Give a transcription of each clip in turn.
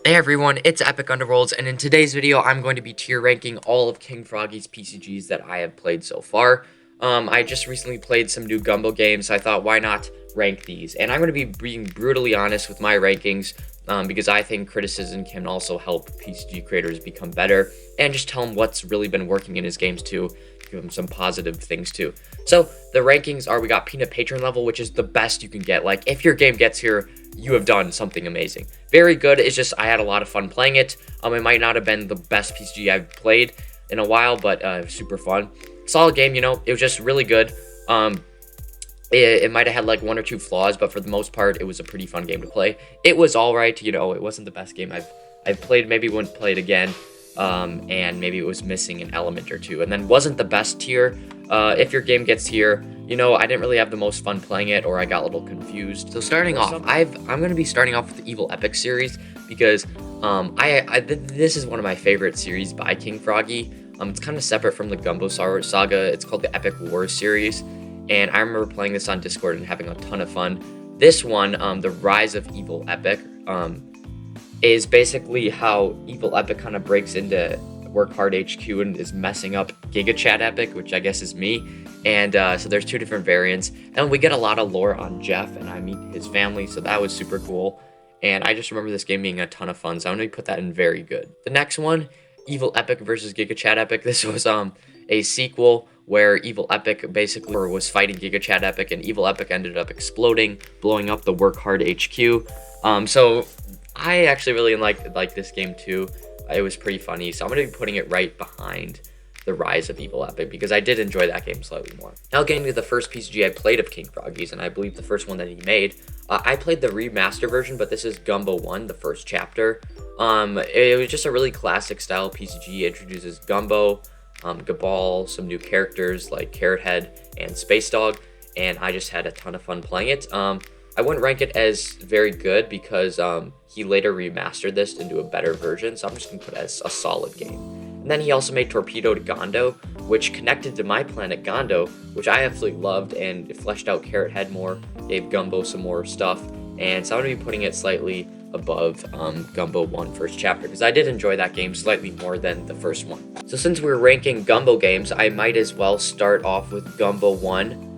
Hey everyone, it's Epic Underworlds, and in today's video, I'm going to be tier ranking all of King Froggy's PCGs that I have played so far. I just recently played some new Gumbo games, so I thought, why not rank these? And I'm going to be being brutally honest with my rankings, because I think criticism can also help PCG creators become better, and just tell them what's really been working in his games too, give them some positive things too. So, the rankings are, we got Peanut Patron level, which is the best you can get. Like, if your game gets here, you have done something amazing. Very good. It's just I had a lot of fun playing it. It might not have been the best PCG I've played in a while, but super fun. Solid game, you know. It was just really good. It might have had like one or two flaws, but for the most part, it was a pretty fun game to play. It was all right, you know. It wasn't the best game I've played. Maybe wouldn't play it again. And maybe it was missing an element or two, and then wasn't the best tier. If your game gets here, you know, I didn't really have the most fun playing it, or I got a little confused. So starting off, I'm going to be starting off with the Evil Epic series because this is one of my favorite series by King Froggy. It's kind of separate from the Gumbo Saga. It's called the Epic Wars series, and I remember playing this on Discord and having a ton of fun. This one, the Rise of Evil Epic, is basically how Evil Epic kind of breaks into Work Hard HQ and is messing up Giga Chat Epic, which I guess is me. And so there's two different variants. And we get a lot of lore on Jeff, and I meet his family, so that was super cool. And I just remember this game being a ton of fun, so I'm going to put that in very good. The next one, Evil Epic versus Giga Chat Epic. This was a sequel where Evil Epic basically was fighting Giga Chat Epic, and Evil Epic ended up exploding, blowing up the Work Hard HQ. So I actually really like this game too. It was pretty funny, so I'm going to be putting it right behind the Rise of Evil Epic because I did enjoy that game slightly more. Now getting to the first PCG I played of King Froggy's, and I believe the first one that he made. I played the remaster version, but this is Gumbo 1, the first chapter. It was just a really classic style PCG. It introduces Gumbo, Gabal, some new characters like Carrot Head and Space Dog, and I just had a ton of fun playing it. I wouldn't rank it as very good because he later remastered this into a better version, so I'm just going to put it as a solid game. And then he also made Torpedo to Gondo, which connected to my planet Gondo, which I absolutely loved, and it fleshed out Carrot Head more, gave Gumbo some more stuff, and so I'm going to be putting it slightly above Gumbo 1 first chapter, because I did enjoy that game slightly more than the first one. So since we're ranking Gumbo games, I might as well start off with Gumbo 1.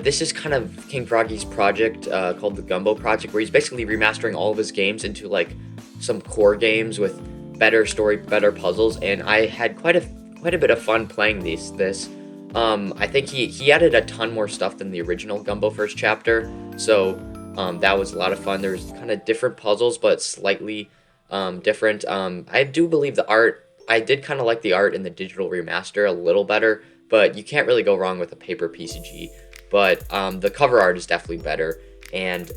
This is kind of King Froggy's project called the Gumbo Project, where he's basically remastering all of his games into like some core games with better story, better puzzles, and I had quite a bit of fun playing this. I think he added a ton more stuff than the original Gumbo first chapter, so that was a lot of fun. There's kind of different puzzles, but slightly different. I do believe the art, I did kind of like the art in the digital remaster a little better, but you can't really go wrong with a paper PCG. But the cover art is definitely better, and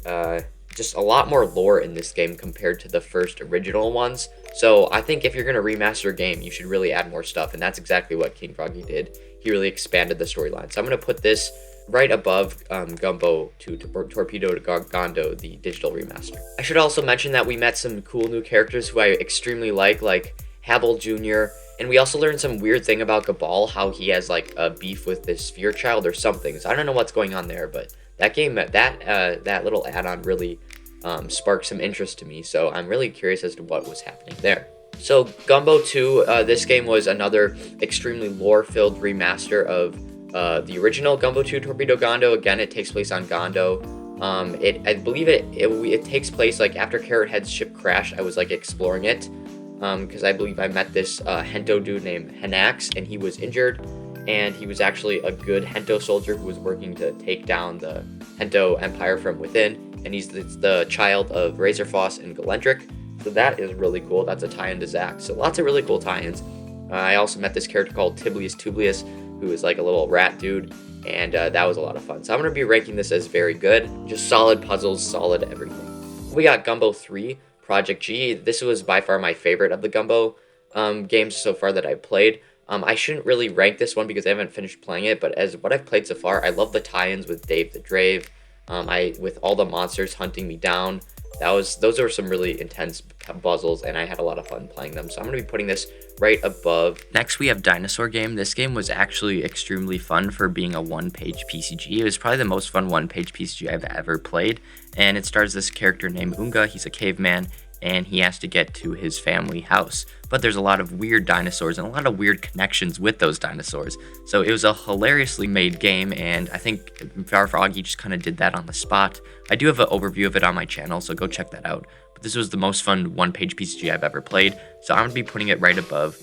just a lot more lore in this game compared to the first original ones. So I think if you're going to remaster a game, you should really add more stuff, and that's exactly what King Froggy did. He really expanded the storyline. So I'm going to put this right above Gumbo to Torpedo to Gondo, the digital remaster. I should also mention that we met some cool new characters who I extremely like Habel Jr., and we also learned some weird thing about Gabal, how he has like a beef with this Sphere Child or something. So I don't know what's going on there, but that game, that little add-on really sparked some interest to me. So I'm really curious as to what was happening there. So Gumbo 2, this game was another extremely lore-filled remaster of the original Gumbo 2 Torpedo Gondo. Again, it takes place on Gondo. I believe it takes place like after Carrot Head's ship crashed. I was like exploring it. Because I believe I met this Hento dude named Henax, and he was injured, and he was actually a good Hento soldier who was working to take down the Hento Empire from within, and he's the child of Razorfoss and Galendric, so that is really cool. That's a tie-in to Zack, so lots of really cool tie-ins. I also met this character called Tiblius Tublius, who is like a little rat dude, and that was a lot of fun. So I'm going to be ranking this as very good, just solid puzzles, solid everything. We got Gumbo 3, Project G. This was by far my favorite of the Gumbo games so far that I've played. I shouldn't really rank this one because I haven't finished playing it, but as what I've played so far, I love the tie-ins with Dave the Drave, with all the monsters hunting me down. Those are some really intense puzzles, and I had a lot of fun playing them. So I'm going to be putting this right above. Next, we have Dinosaur Game. This game was actually extremely fun for being a one-page PCG. It was probably the most fun one-page PCG I've ever played, and it stars this character named Unga. He's a caveman, and he has to get to his family house. But there's a lot of weird dinosaurs and a lot of weird connections with those dinosaurs. So it was a hilariously made game, and I think Froggy just kind of did that on the spot. I do have an overview of it on my channel, so go check that out. But this was the most fun one-page PCG I've ever played, so I'm going to be putting it right above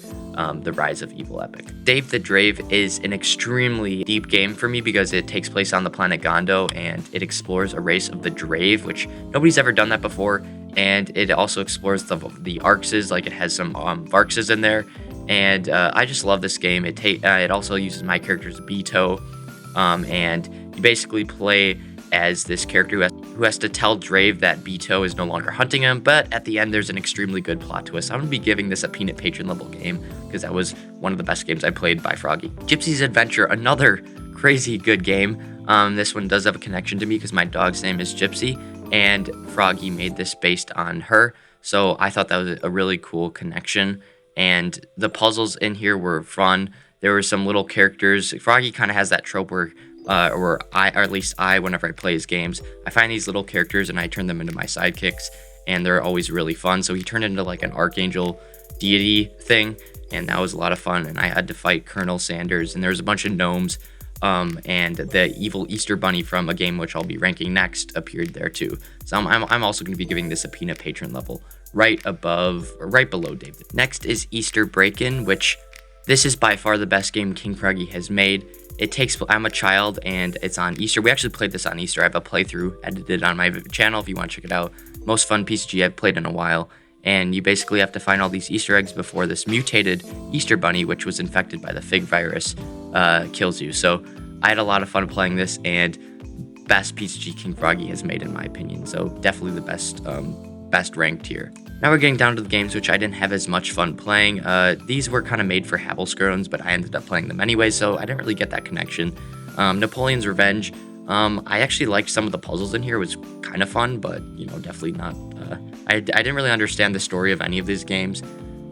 The Rise of Evil Epic. Dave the Drave is an extremely deep game for me because it takes place on the planet Gondo, and it explores a race of the Drave, which nobody's ever done that before, and it also explores the Arxes, like it has some Varxes in there, and I just love this game. It also uses my character's Beto, and you basically play as this character who has to tell Drave that Beto is no longer hunting him, but at the end there's an extremely good plot twist. I'm going to be giving this a peanut patron level game because that was one of the best games I played by Froggy. Gypsy's Adventure, another crazy good game. This one does have a connection to me because my dog's name is Gypsy, and Froggy made this based on her, so I thought that was a really cool connection, and the puzzles in here were fun. There were some little characters. Froggy kind of has that trope where or at least I, whenever I play his games, I find these little characters and I turn them into my sidekicks, and they're always really fun. So he turned into like an archangel deity thing, and that was a lot of fun. And I had to fight Colonel Sanders, and there was a bunch of gnomes, and the evil Easter Bunny from a game which I'll be ranking next appeared there too. So I'm also going to be giving this a peanut patron level, right below David. Next is Easter Break-In, which this is by far the best game King Froggy has made. I'm a child, and it's on Easter. We actually played this on Easter. I have a playthrough edited on my channel if you want to check it out. Most fun PCG I've played in a while. And you basically have to find all these Easter eggs before this mutated Easter Bunny, which was infected by the fig virus, kills you. So I had a lot of fun playing this, and best PCG King Froggy has made in my opinion. So definitely the best ranked here. Now we're getting down to the games which I didn't have as much fun playing. These were kind of made for Havelskrones, but I ended up playing them anyway, so I didn't really get that connection. Napoleon's Revenge. I actually liked some of the puzzles in here. It was kind of fun, but, you know, definitely not. I didn't really understand the story of any of these games.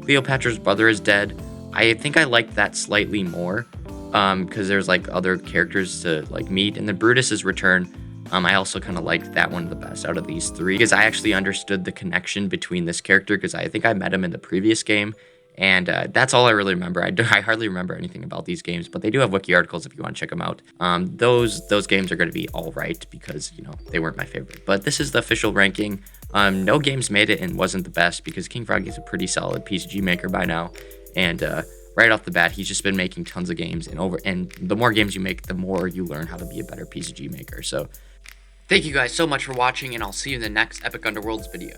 Cleopatra's Brother is Dead. I think I liked that slightly more, because there's, like, other characters to, like, meet. And then Brutus's Return. I also kind of liked that one the best out of these three because I actually understood the connection between this character because I think I met him in the previous game, and that's all I really remember. I hardly remember anything about these games, but they do have wiki articles if you want to check them out. Those games are going to be all right because, you know, they weren't my favorite. But this is the official ranking. No games made it and wasn't the best because King Froggy is a pretty solid PCG maker by now, and right off the bat, he's just been making tons of games, and the more games you make, the more you learn how to be a better PCG maker. So thank you guys so much for watching, and I'll see you in the next Epic Underworlds video.